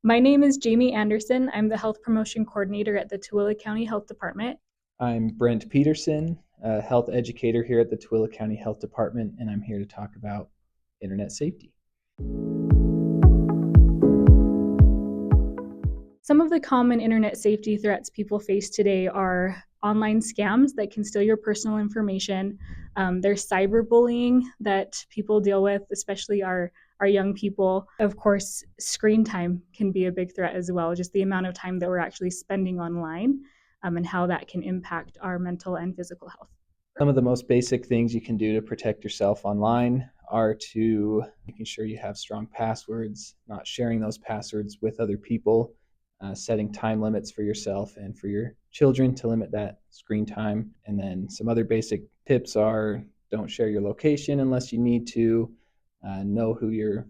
My name is Jamie Anderson. I'm the Health Promotion Coordinator at the Tooele County Health Department. I'm Brent Peterson, a health educator here at the Tooele County Health Department, and I'm here to talk about internet safety. Some of the common internet safety threats people face today are online scams that can steal your personal information. There's cyberbullying that people deal with, especially our young people. Of course, screen time can be a big threat as well, just the amount of time that we're actually spending online, and how that can impact our mental and physical health. Some of the most basic things you can do to protect yourself online are to making sure you have strong passwords, not sharing those passwords with other people, setting time limits for yourself and for your children to limit that screen time. And then some other basic tips are don't share your location unless you need to, know who your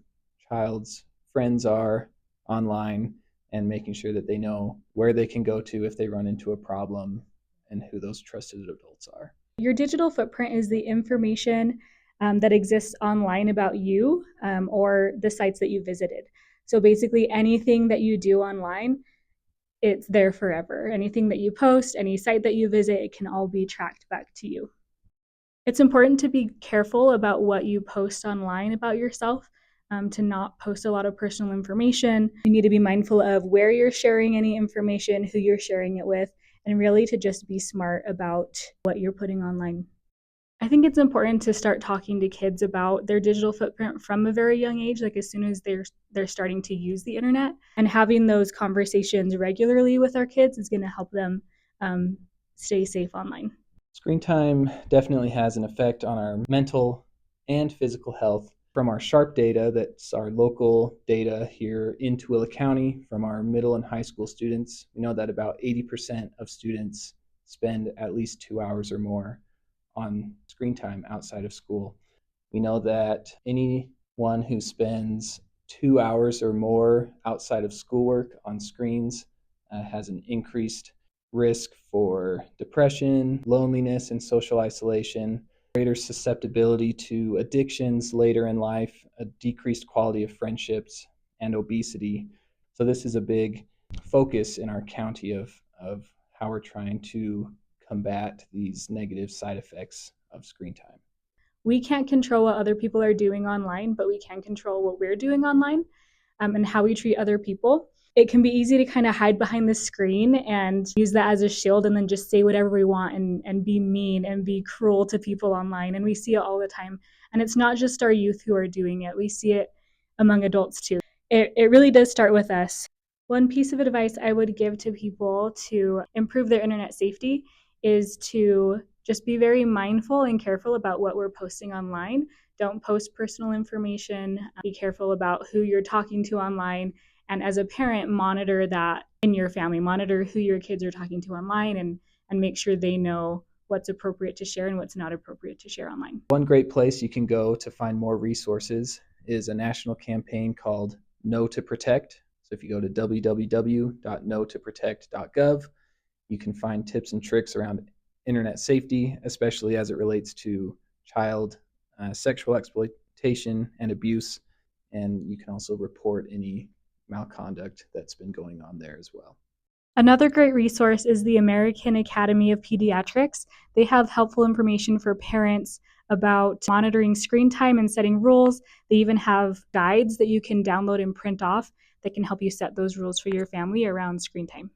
child's friends are online, and making sure that they know where they can go to if they run into a problem and who those trusted adults are. Your digital footprint is the information that exists online about you or the sites that you visited. So basically, anything that you do online, it's there forever. Anything that you post, any site that you visit, it can all be tracked back to you. It's important to be careful about what you post online about yourself, to not post a lot of personal information. You need to be mindful of where you're sharing any information, who you're sharing it with, and really to just be smart about what you're putting online. I think it's important to start talking to kids about their digital footprint from a very young age, like as soon as they're starting to use the internet. And having those conversations regularly with our kids is going to help them stay safe online. Screen time definitely has an effect on our mental and physical health. From our SHARP data, that's our local data here in Tooele County, from our middle and high school students, we know that about 80% of students spend at least 2 hours or more on screen time outside of school. We know that anyone who spends 2 hours or more outside of schoolwork on screens has an increased risk for depression, loneliness, and social isolation, greater susceptibility to addictions later in life, a decreased quality of friendships, and obesity. So this is a big focus in our county of how we're trying to combat these negative side effects of screen time. We can't control what other people are doing online, but we can control what we're doing online, and how we treat other people. It can be easy to kind of hide behind the screen and use that as a shield and then just say whatever we want and be mean and be cruel to people online. And we see it all the time. And it's not just our youth who are doing it. We see it among adults too. It really does start with us. One piece of advice I would give to people to improve their internet safety is to just be very mindful and careful about what we're posting online. Don't post personal information. Be careful about who you're talking to online. And as a parent, monitor that in your family. Monitor who your kids are talking to online and make sure they know what's appropriate to share and what's not appropriate to share online. One great place you can go to find more resources is a national campaign called Know to Protect. So if you go to www.knowtoprotect.gov, you can find tips and tricks around internet safety, especially as it relates to child sexual exploitation and abuse. And you can also report any malconduct that's been going on there as well. Another great resource is the American Academy of Pediatrics. They have helpful information for parents about monitoring screen time and setting rules. They even have guides that you can download and print off that can help you set those rules for your family around screen time.